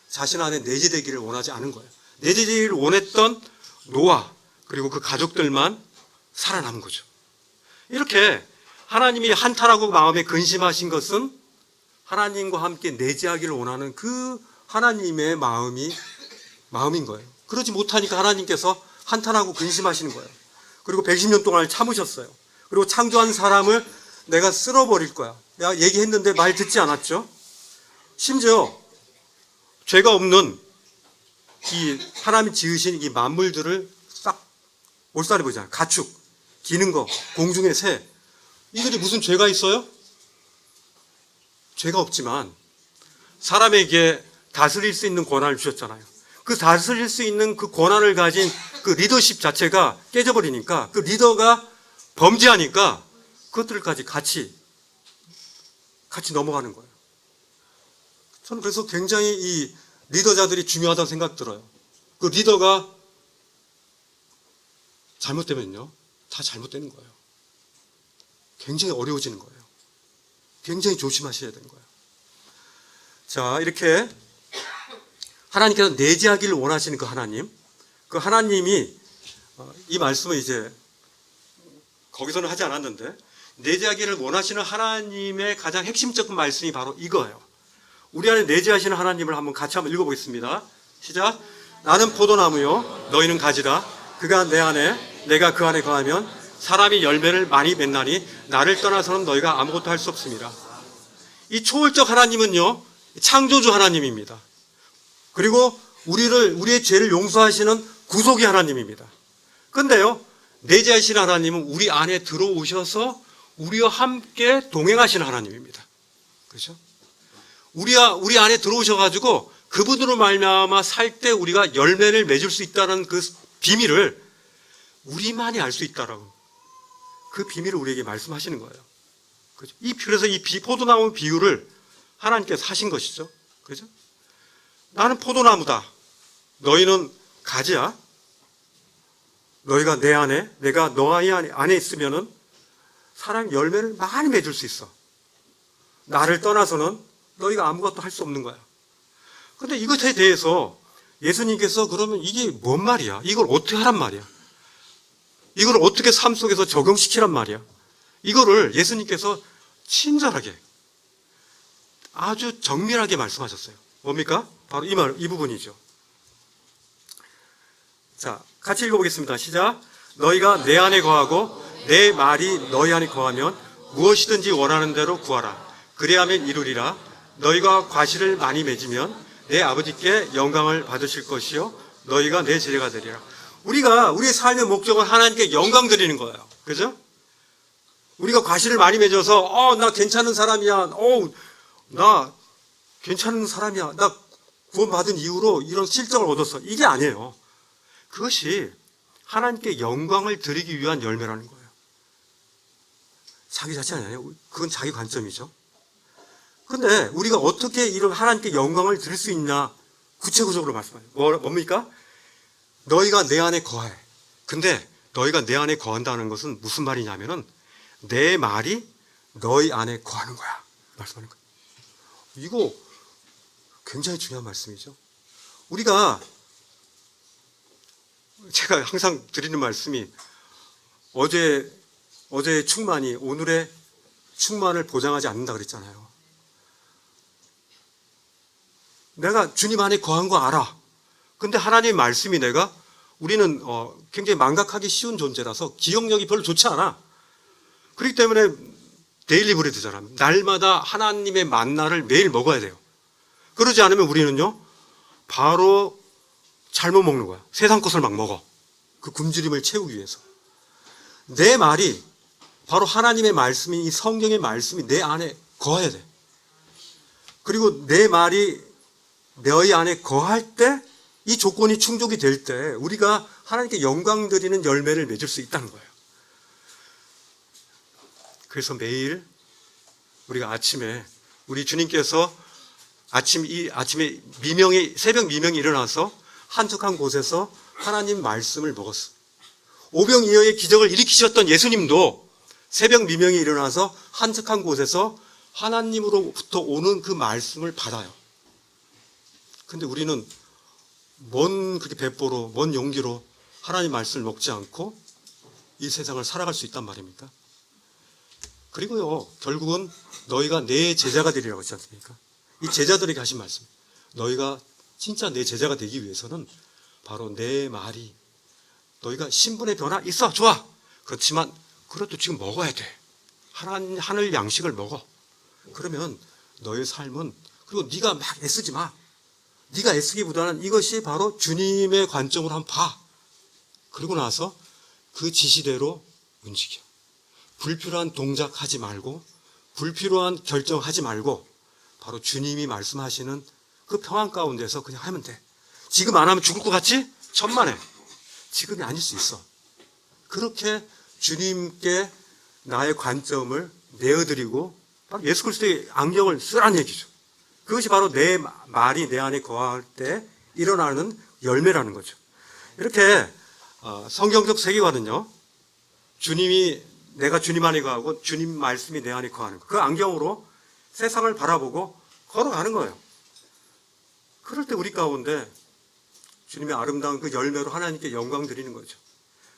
Speaker 1: 자신 안에 내재되기를 원하지 않은 거예요. 내재되기를 원했던 노아 그리고 그 가족들만 살아남은 거죠. 이렇게 하나님이 한탄하고 마음에 근심하신 것은 하나님과 함께 내재하기를 원하는 그 하나님의 마음인 거예요. 그러지 못하니까 하나님께서 한탄하고 근심하시는 거예요. 그리고 120년 동안 참으셨어요. 그리고 창조한 사람을 내가 쓸어버릴 거야. 내가 얘기했는데 말 듣지 않았죠? 심지어 죄가 없는 이 하나님이 지으신 이 만물들을 싹 몰살해 보잖아요. 가축, 기는 거, 공중의 새. 이들이 무슨 죄가 있어요? 죄가 없지만 사람에게 다스릴 수 있는 권한을 주셨잖아요. 그 다스릴 수 있는 그 권한을 가진 그 리더십 자체가 깨져버리니까 그 리더가 범죄하니까 그것들까지 같이 같이 넘어가는 거예요. 저는 그래서 굉장히 이 리더자들이 중요하다고 생각 들어요. 그 리더가 잘못되면요, 다 잘못되는 거예요. 굉장히 어려워지는 거예요. 굉장히 조심하셔야 되는 거예요. 자, 이렇게 하나님께서 내재하기를 원하시는 그 하나님이 이 말씀을 이제 거기서는 하지 않았는데, 내재하기를 원하시는 하나님의 가장 핵심적인 말씀이 바로 이거예요. 우리 안에 내재하시는 하나님을 같이 한번 읽어보겠습니다. 시작. 나는 포도나무요, 너희는 가지라. 그가 내 안에, 내가 그 안에 거하면 사람이 열매를 많이 맺나니 나를 떠나서는 너희가 아무것도 할 수 없습니다. 이 초월적 하나님은요, 창조주 하나님입니다. 그리고 우리의 죄를 용서하시는 구속의 하나님입니다. 근데요, 내재하시는 하나님은 우리 안에 들어오셔서 우리와 함께 동행하시는 하나님입니다. 그렇죠? 우리 안에 들어오셔가지고 그분으로 말미암아 살 때 우리가 열매를 맺을 수 있다는 그 비밀을 우리만이 알 수 있다라고, 그 비밀을 우리에게 말씀하시는 거예요. 그렇죠? 그래서 이 포도나무 비유를 하나님께서 하신 것이죠. 그렇죠? 나는 포도나무다. 너희는 가지야. 너희가 내 안에, 내가 너희 안에 있으면은 사람이 열매를 많이 맺을 수 있어. 나를 떠나서는 너희가 아무것도 할 수 없는 거야. 근데 이것에 대해서 예수님께서 그러면 이게 뭔 말이야? 이걸 어떻게 하란 말이야? 이걸 어떻게 삶 속에서 적용시키란 말이야? 이거를 예수님께서 친절하게, 아주 정밀하게 말씀하셨어요. 뭡니까? 바로 이 부분이죠. 자, 같이 읽어보겠습니다. 시작. 너희가 내 안에 거하고 내 말이 너희 안에 거하면 무엇이든지 원하는 대로 구하라. 그리하면 이루리라. 너희가 과실을 많이 맺으면 내 아버지께 영광을 받으실 것이요 너희가 내 제자가 되리라. 우리의 삶의 목적은 하나님께 영광 드리는 거예요. 그죠? 우리가 과실을 많이 맺어서 나 괜찮은 사람이야. 나 괜찮은 사람이야. 나 구원받은 이후로 이런 실적을 얻었어. 이게 아니에요. 그것이 하나님께 영광을 드리기 위한 열매라는 거예요. 자기 자체 아니에요. 그건 자기 관점이죠. 근데 우리가 어떻게 이런 하나님께 영광을 드릴 수 있냐? 구체적으로 말씀해요. 뭡니까? 너희가 내 안에 거해. 근데 너희가 내 안에 거한다는 것은 무슨 말이냐면은 내 말이 너희 안에 거하는 거야. 말씀하는 거예요. 이거 굉장히 중요한 말씀이죠. 제가 항상 드리는 말씀이 어제의 충만이 오늘의 충만을 보장하지 않는다 그랬잖아요. 내가 주님 안에 거한 거 알아. 근데 하나님의 말씀이 우리는 굉장히 망각하기 쉬운 존재라서 기억력이 별로 좋지 않아. 그렇기 때문에 데일리 브레드잖아. 날마다 하나님의 만나를 매일 먹어야 돼요. 그러지 않으면 우리는요, 바로 잘못 먹는 거야. 세상 것을 막 먹어. 그 굶주림을 채우기 위해서. 내 말이, 바로 하나님의 말씀이, 이 성경의 말씀이 내 안에 거해야 돼. 그리고 내 말이 너희 안에 거할 때, 이 조건이 충족이 될 때 우리가 하나님께 영광 드리는 열매를 맺을 수 있다는 거예요. 그래서 매일 우리가 아침에, 우리 주님께서 아침에 새벽 미명에 일어나서 한적한 곳에서 하나님 말씀을 먹었어. 오병이어의 기적을 일으키셨던 예수님도 새벽 미명에 일어나서 한적한 곳에서 하나님으로부터 오는 그 말씀을 받아요. 근데 우리는 그렇게 배포로, 뭔 용기로 하나님 말씀을 먹지 않고 이 세상을 살아갈 수 있단 말입니까? 그리고요, 결국은 너희가 내 제자가 되리라고 하지 않습니까? 이 제자들에게 하신 말씀. 너희가 진짜 내 제자가 되기 위해서는 바로 내 말이, 너희가 신분의 변화 있어, 좋아. 그렇지만 그래도 지금 먹어야 돼. 하늘 양식을 먹어. 그러면 너의 삶은, 그리고 네가 막 애쓰지 마. 네가 애쓰기보다는 이것이 바로 주님의 관점으로 한번 봐. 그리고 나서 그 지시대로 움직여. 불필요한 동작 하지 말고, 불필요한 결정하지 말고, 바로 주님이 말씀하시는 그 평안 가운데서 그냥 하면 돼. 지금 안 하면 죽을 것 같지? 천만에. 지금이 아닐 수 있어. 그렇게 주님께 나의 관점을 내어드리고 바로 예수 그리스도의 안경을 쓰라는 얘기죠. 그것이 바로 내 말이 내 안에 거할 때 일어나는 열매라는 거죠. 이렇게 성경적 세계관은요, 주님이 내가 주님 안에 거하고 주님 말씀이 내 안에 거하는 거, 그 안경으로 세상을 바라보고 걸어가는 거예요. 그럴 때 우리 가운데 주님의 아름다운 그 열매로 하나님께 영광 드리는 거죠.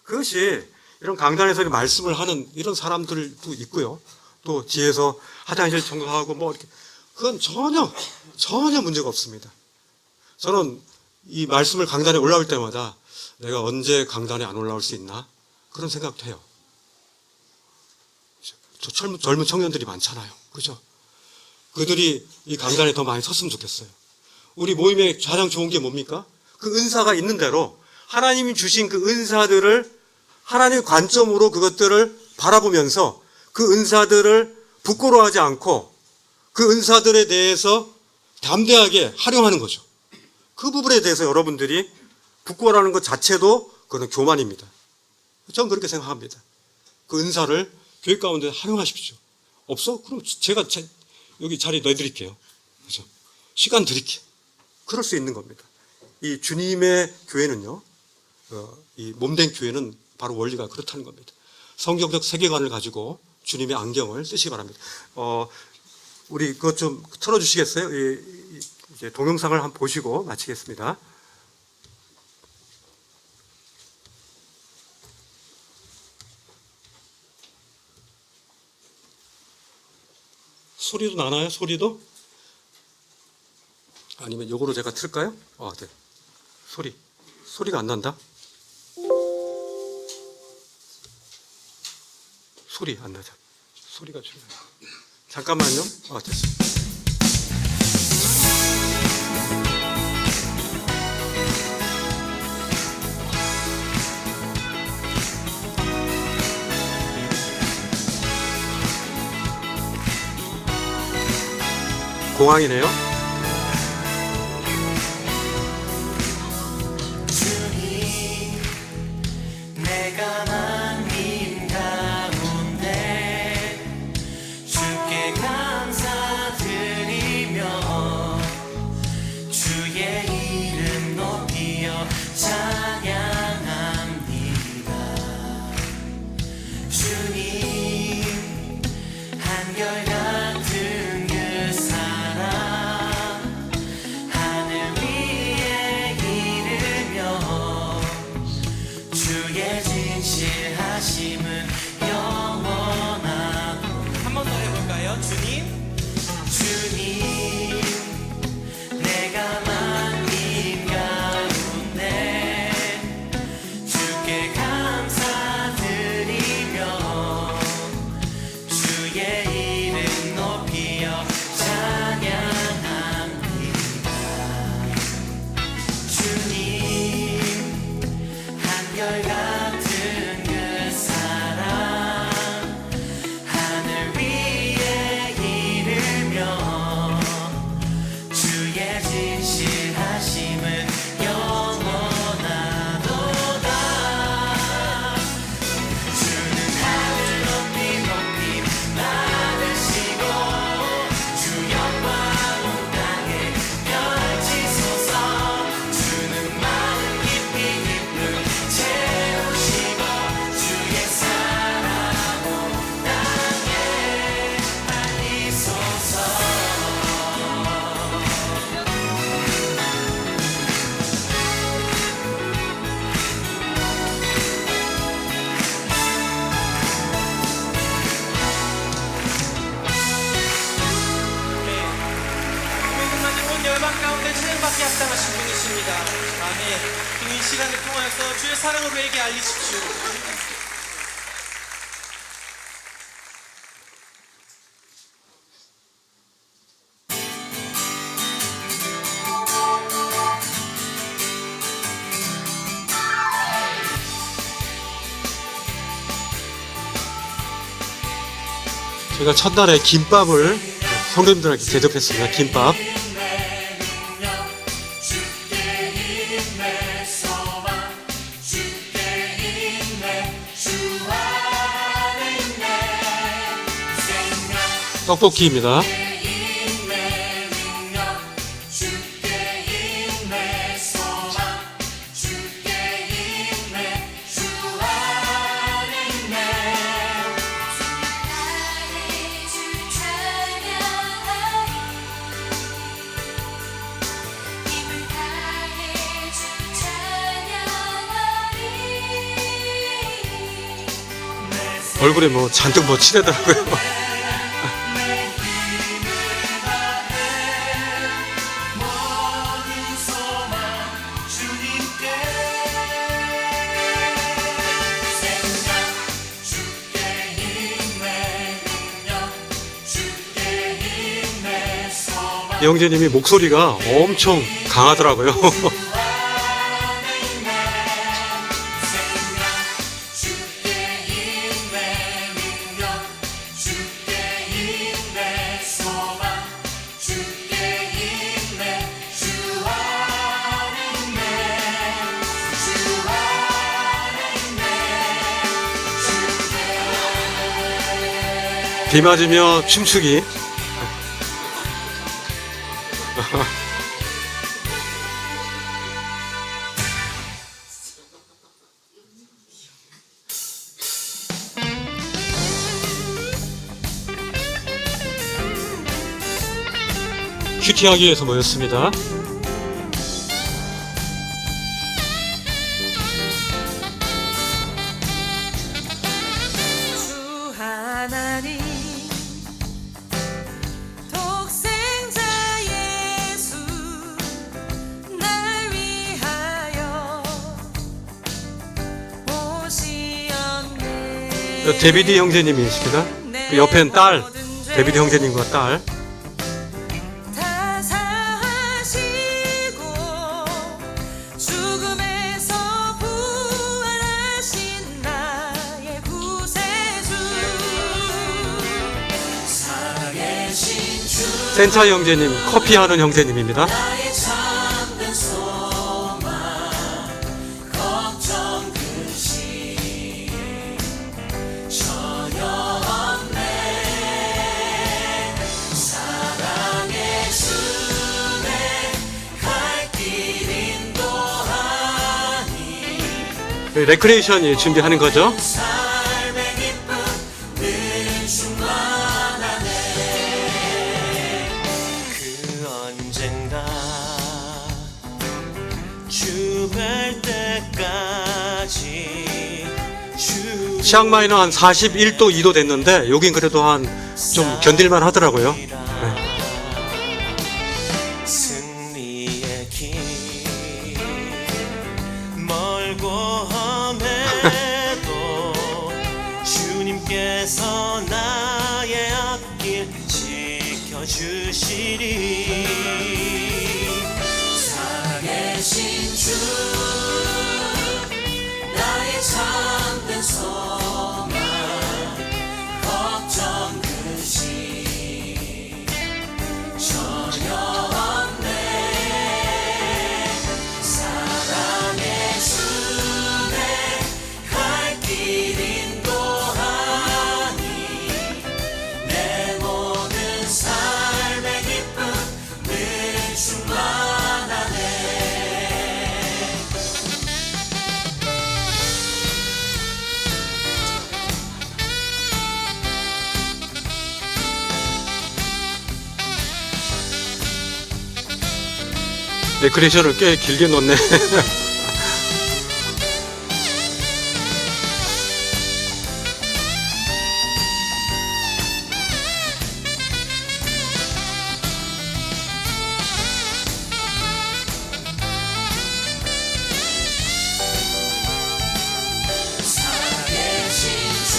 Speaker 1: 그것이 이런 강단에서 말씀을 하는 이런 사람들도 있고요. 또 뒤에서 화장실 청소하고 뭐 이렇게, 그건 전혀 문제가 없습니다. 저는 이 말씀을 강단에 올라올 때마다 내가 언제 강단에 안 올라올 수 있나 그런 생각도 해요. 저 젊은 청년들이 많잖아요. 그죠? 그들이 이 강단에 더 많이 섰으면 좋겠어요. 우리 모임에 가장 좋은 게 뭡니까? 그 은사가 있는 대로 하나님이 주신 그 은사들을 하나님의 관점으로 그것들을 바라보면서 그 은사들을 부끄러워하지 않고 그 은사들에 대해서 담대하게 활용하는 거죠. 그 부분에 대해서 여러분들이 부끄러워하는 것 자체도 그건 교만입니다. 저는 그렇게 생각합니다. 그 은사를 교회 가운데 활용하십시오. 없어? 그럼 제가 여기 자리 내드릴게요. 그죠? 시간 드릴게요. 그럴 수 있는 겁니다. 이 주님의 교회는요, 이 몸된 교회는 바로 원리가 그렇다는 겁니다. 성경적 세계관을 가지고 주님의 안경을 쓰시기 바랍니다. 우리 그것 좀 틀어주시겠어요? 이제 동영상을 한번 보시고 마치겠습니다. 소리도 나나요? 소리도? 아니면 요거로 제가 틀까요? 네. 소리가 안 난다? 소리 안 나죠? 소리가 중요해요. 잠깐만요. 됐습니다. 공항이네요.
Speaker 2: 찬양받게 합당하신 분이십니다. 아멘. 그럼 이 시간을 통하여서 주의 사랑을 우리에게 알리십시오.
Speaker 1: 제가 첫날에 김밥을 성도님들에게 대접했습니다. 김밥. 떡볶이입니다. 얼굴에 뭐 잔뜩 뭐 칠하더라고요. 영재님이 목소리가 엄청 강하더라고요. 비 맞으며 춤추기. 큐티하기 위해서 모였습니다.
Speaker 3: 주 하나님 독생자 예수 날 위하여 오시었네.
Speaker 1: 데비드 형제님이십니다. 그 옆엔 딸, 데비드 형제님과 딸.
Speaker 3: 다 사하시고 죽음에서 부활하신 나의 구세주 살아계신 주
Speaker 1: 센차 형제님, 커피하는 형제님입니다.
Speaker 3: 나의 참된 소망 걱정 근심 전혀 없네. 사랑의 주내 갈 길 인도하니
Speaker 1: 레크레이션이 준비하는 거죠.
Speaker 3: 삶의 기쁨 늘 충만하네. 그 언젠가 죽을 때까지 주
Speaker 1: 치앙마이는 한 41도, 2도 됐는데 여긴 그래도 한 좀 견딜만 하더라고요. 네.
Speaker 3: 승리의 길 멀고 험해도 주님께서 나의 앞길 지켜주시리. 살아계신 주 나의 참된 소망 걱정 근심 전혀 없네. 사랑의 주내 갈 길 인도하니 내 모든 삶의 기쁨 늘 충만하네.
Speaker 1: 레크레이션을 꽤 길게 놓네.
Speaker 3: 살아계신 주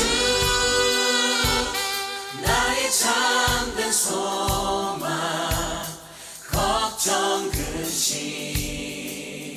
Speaker 3: 나의 참된 소망 걱정 근심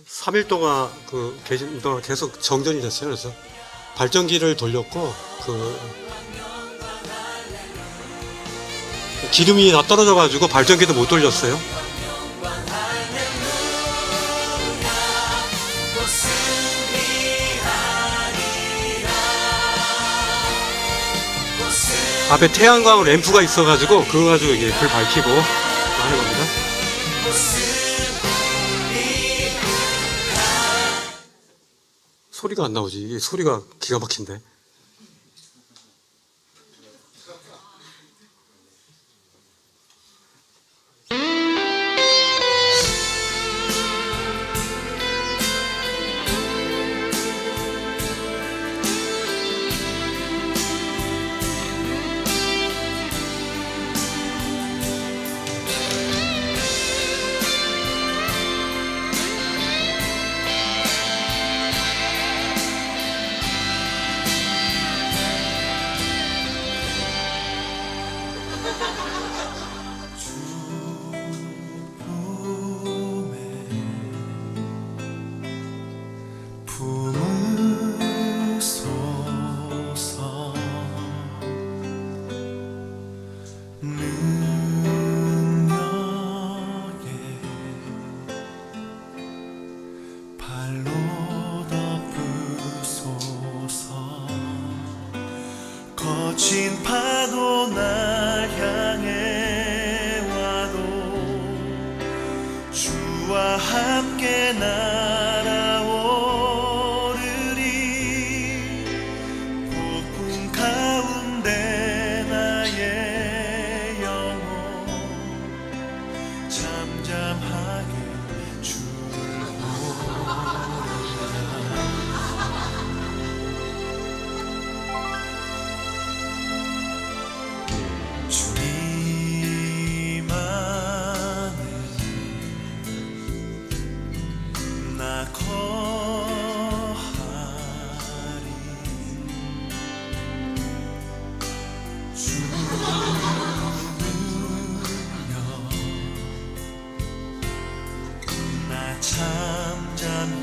Speaker 1: 3일 동안 계신 동안 계속 정전이 됐어요. 그래서 발전기를 돌렸고 기름이 다 떨어져가지고 발전기도 못 돌렸어요. 앞에 태양광 램프가 있어가지고 그거 가지고 이게 불 밝히고 하는 겁니다. 소리가 안 나오지. 이게 소리가 기가 막힌데.
Speaker 3: 품으소서 능력에 발로 덮으소서 거친 파도 날 향해 와도 주와 함께 날아오르리 폭풍 가운데 나의 영혼 잠잠하게 주를 보리라 주님 안에 나 거하리 주여 나 잠잠히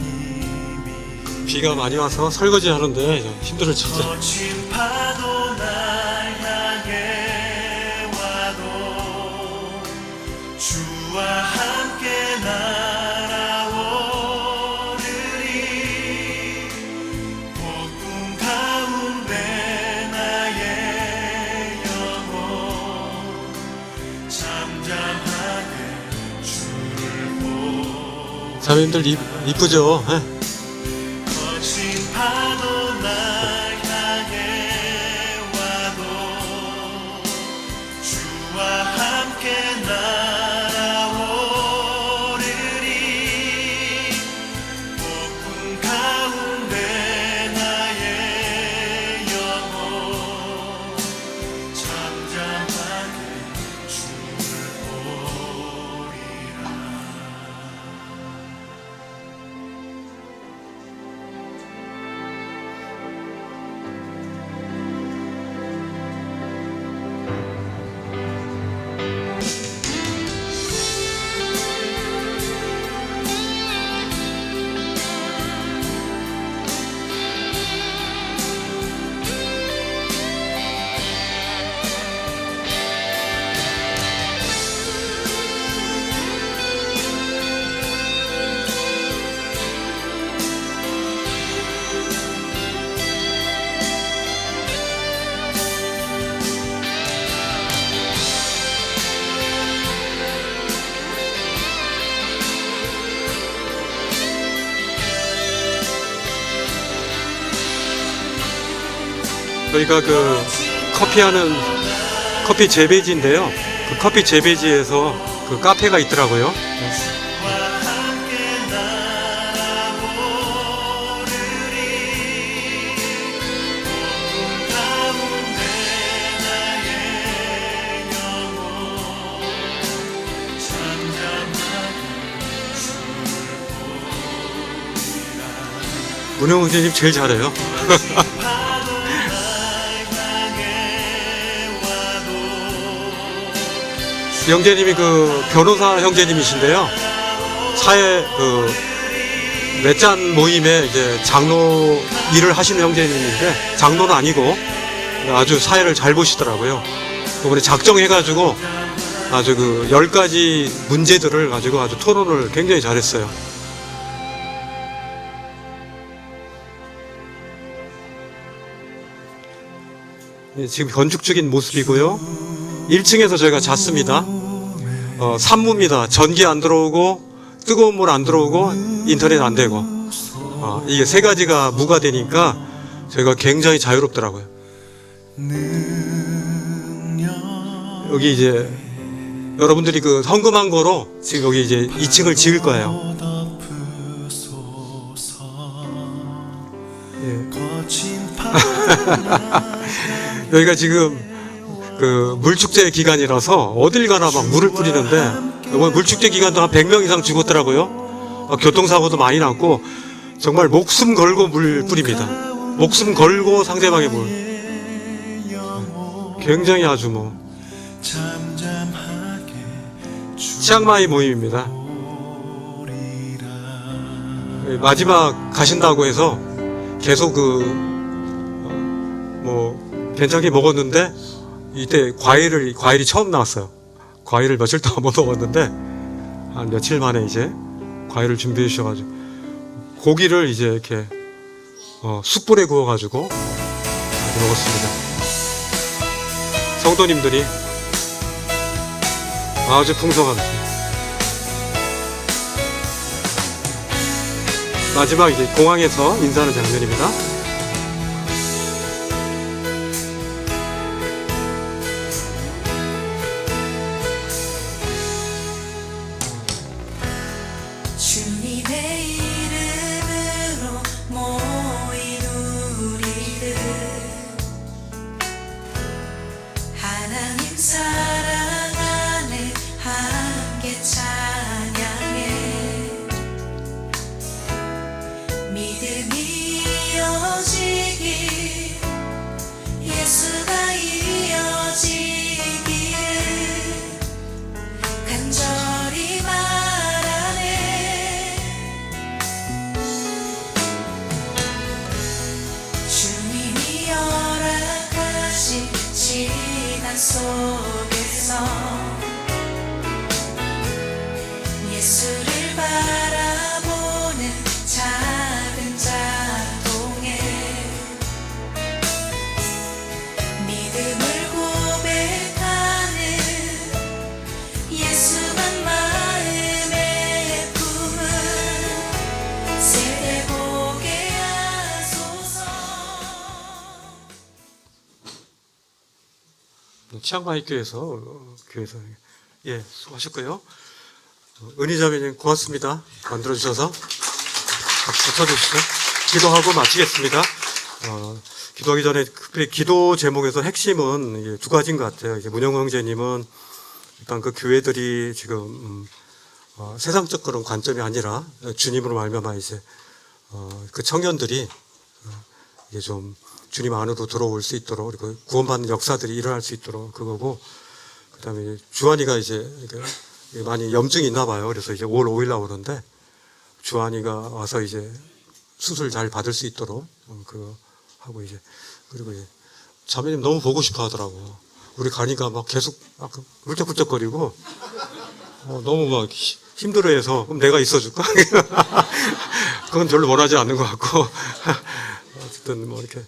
Speaker 1: 비가 많이 와서 설거지 하는데 힘들을 쳤죠.
Speaker 3: 거친 파도 날 향해 와도 주와 함께 날아오르리 폭풍 가운데 나의 영혼 잠잠하게 주를 보리
Speaker 1: 자매님들 이쁘죠? 예?
Speaker 3: 거친 파도 날 향해 와도 주와 함께 날아오르리 폭풍 가운데 나의 영혼 잠잠하게 주를 보리라
Speaker 1: 저희가 커피 재배지인데요. 그 커피 재배지에서 그 카페가 있더라고요. 문영 선생님 제일 잘해요. 형제님이 변호사 형제님이신데요. 사회 맷잔 모임에 이제 장로 일을 하시는 형제님인데, 장로는 아니고 아주 사회를 잘 보시더라고요. 이번에 작정해가지고 아주 10가지 문제들을 가지고 아주 토론을 굉장히 잘했어요. 지금 건축적인 모습이고요. 1층에서 저희가 잤습니다. 산무입니다. 전기 안 들어오고 뜨거운 물 안 들어오고 인터넷 안 되고, 이게 세 가지가 무가 되니까 저희가 굉장히 자유롭더라고요. 여기 이제 여러분들이 헌금한 거로 지금 여기 이제 2층을 지을 거예요. 여기가 지금 물축제 기간이라서 어딜 가나 막 물을 뿌리는데, 이번 물축제 기간 동안 100명 이상 죽었더라고요. 교통사고도 많이 났고, 정말 목숨 걸고 물 뿌립니다. 목숨 걸고 상대방의 물. 굉장히 아주 치앙마이 모임입니다. 마지막 가신다고 해서 계속 괜찮게 먹었는데, 이때 과일이 처음 나왔어요. 과일을 며칠 동안 못 먹었는데, 한 며칠 만에 이제 과일을 준비해 주셔가지고, 고기를 이제 이렇게 숯불에 구워가지고 먹었습니다. 성도님들이 아주 풍성합니다. 마지막 이제 공항에서 인사하는 장면입니다.
Speaker 4: 주님의 이름으로 모인 우리를 하나님 사랑 안에 함께 찬양해. 믿음이 이어지길, 예수가 이어지기를 간절히 말하네. 주님이 허락하신 시간 속에서 예수를 바라보는 작은 자동에 믿음을 고백하는 예수만 마음에 품은 세대 보게 하소서.
Speaker 1: 치앙마이 교회에서 수고하셨고요. 은희자매님 고맙습니다. 만들어주셔서 박수 쳐주시죠. 기도하고 마치겠습니다. 기도하기 전에 특별히 기도 제목에서 핵심은 이게 두 가지인 것 같아요. 이제 문영 형제님은 일단 교회들이 지금 세상적 그런 관점이 아니라 주님으로 말미암아 이제 그 청년들이 이게 좀 주님 안으로 들어올 수 있도록, 그리고 구원받는 역사들이 일어날 수 있도록 그거고, 그다음에 주한이가 이제 많이 염증이 있나 봐요. 그래서 이제 5월 5일 나오는데, 주한이가 와서 이제 수술 잘 받을 수 있도록 그거 하고, 이제 그리고 이제 자매님 너무 보고 싶어 하더라고. 우리 가니까 막 계속 막 훌쩍훌쩍거리고 너무 막 힘들어해서, 그럼 내가 있어줄까? 그건 별로 원하지 않는 것 같고 어쨌든 이렇게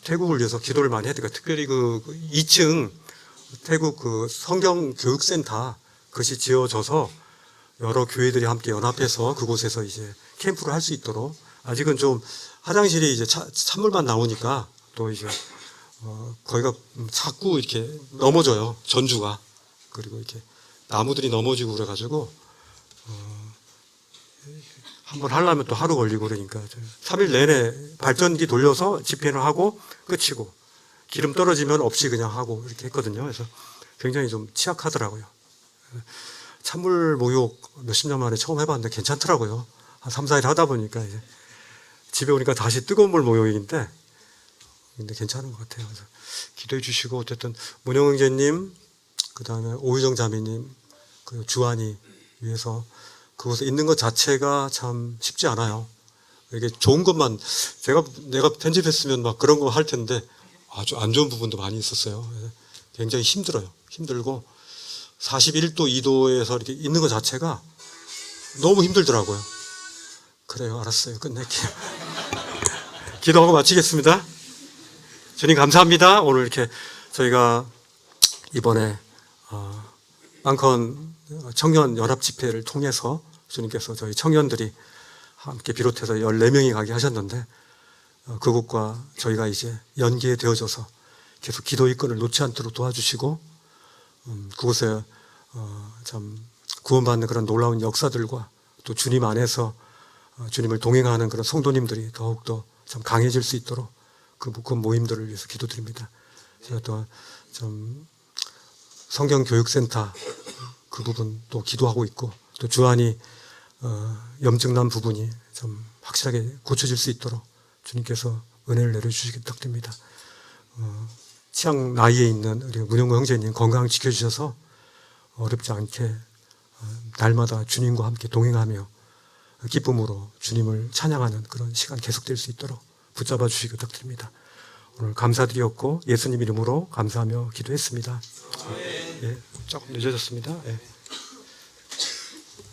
Speaker 1: 태국을 위해서 기도를 많이 해야 되니까, 특별히 2층 태국 성경 교육센터 그것이 지어져서 여러 교회들이 함께 연합해서 그곳에서 이제 캠프를 할 수 있도록, 아직은 좀 화장실이 이제 찬물만 나오니까 또 이제 거기가 자꾸 이렇게 넘어져요, 전주가. 그리고 이렇게 나무들이 넘어지고 그래가지고 한번 하려면 또 하루 걸리고 그러니까 3일 내내 발전기 돌려서 집회를 하고 끝이고, 기름 떨어지면 없이 그냥 하고 이렇게 했거든요. 그래서 굉장히 좀 취약하더라고요. 찬물 목욕 몇십 년 만에 처음 해봤는데 괜찮더라고요. 한 3, 4일 하다 보니까 이제 집에 오니까 다시 뜨거운 물 목욕인데 근데 괜찮은 것 같아요. 그래서 기도해 주시고, 어쨌든 문영 형제님 그 다음에 오유정 자매님, 그 주한이 위해서 그곳에 있는 것 자체가 참 쉽지 않아요. 이게 좋은 것만 내가 편집했으면 막 그런 거 할 텐데 아주 안 좋은 부분도 많이 있었어요. 굉장히 힘들어요. 힘들고 41도, 2도에서 이렇게 있는 것 자체가 너무 힘들더라고요. 그래요, 알았어요. 끝낼게요. 기도하고 마치겠습니다. 주님 감사합니다. 오늘 이렇게 저희가 이번에 빵컨 청년 연합 집회를 통해서 주님께서 저희 청년들이 함께 비롯해서 14명이 가게 하셨는데 그곳과 저희가 이제 연계되어져서 계속 기도 이권을 놓지 않도록 도와주시고 그곳에 참 구원받는 그런 놀라운 역사들과 또 주님 안에서 주님을 동행하는 그런 성도님들이 더욱더 참 강해질 수 있도록 그 모임들을 위해서 기도드립니다. 제가 또 좀 성경교육센터 그 부분 또 기도하고 있고 또 주안이 염증난 부분이 좀 확실하게 고쳐질 수 있도록 주님께서 은혜를 내려주시기 부탁드립니다. 취향 나이에 있는 우리 문영구 형제님 건강 지켜주셔서 어렵지 않게 날마다 주님과 함께 동행하며 기쁨으로 주님을 찬양하는 그런 시간 계속될 수 있도록 붙잡아 주시기 부탁드립니다. 오늘 감사드렸고 예수님 이름으로 감사하며 기도했습니다. 예, 조금 늦어졌습니다. 예.